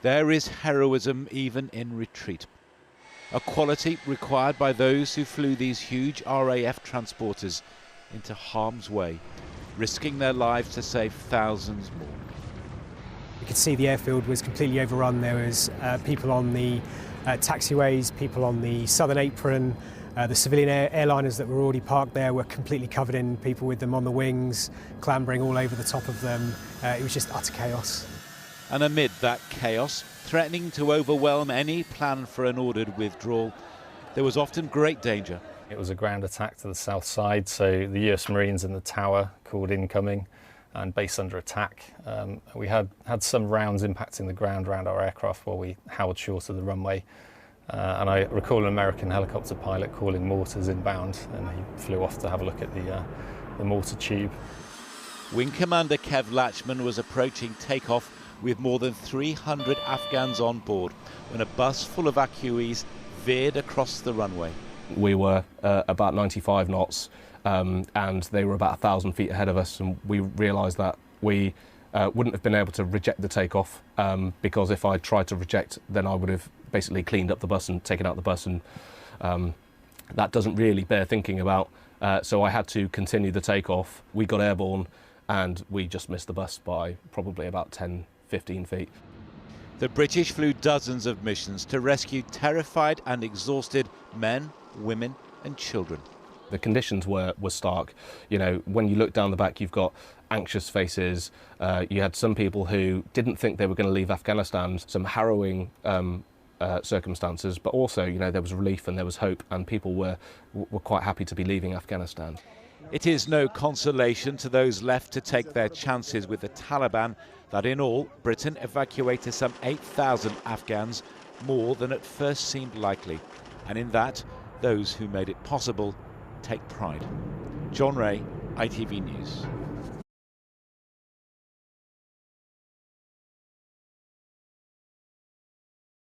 There is heroism even in retreat, a quality required by those who flew these huge RAF transporters into harm's way, risking their lives to save thousands more. You could see the airfield was completely overrun. There was people on the taxiways, people on the southern apron. The civilian airliners that were already parked there were completely covered in people with them on the wings, clambering all over the top of them. It was just utter chaos. And amid that chaos, threatening to overwhelm any plan for an ordered withdrawal, there was often great danger. It was a ground attack to the south side, so the US Marines in the tower called incoming and base under attack. We had some rounds impacting the ground around our aircraft while we howled short of the runway. And I recall an American helicopter pilot calling mortars inbound, and he flew off to have a look at the mortar tube. Wing Commander Kev Latchman was approaching takeoff with more than 300 Afghans on board when a bus full of evacuees veered across the runway. We were about 95 knots and they were about 1,000 feet ahead of us, and we realised that we wouldn't have been able to reject the takeoff because if I tried to reject, then I would have basically cleaned up the bus and taken out the bus, and that doesn't really bear thinking about. So I had to continue the takeoff. We got airborne and we just missed the bus by probably about 10-15 feet. The British flew dozens of missions to rescue terrified and exhausted men, women and children. The conditions were stark. You know, when you look down the back, you've got anxious faces. You had some people who didn't think they were going to leave Afghanistan, some harrowing circumstances, but also, you know, there was relief and there was hope, and people were quite happy to be leaving Afghanistan. It is no consolation to those left to take their chances with the Taliban that in all, Britain evacuated some 8,000 Afghans, more than at first seemed likely. And in that, those who made it possible take pride. John Ray, ITV News.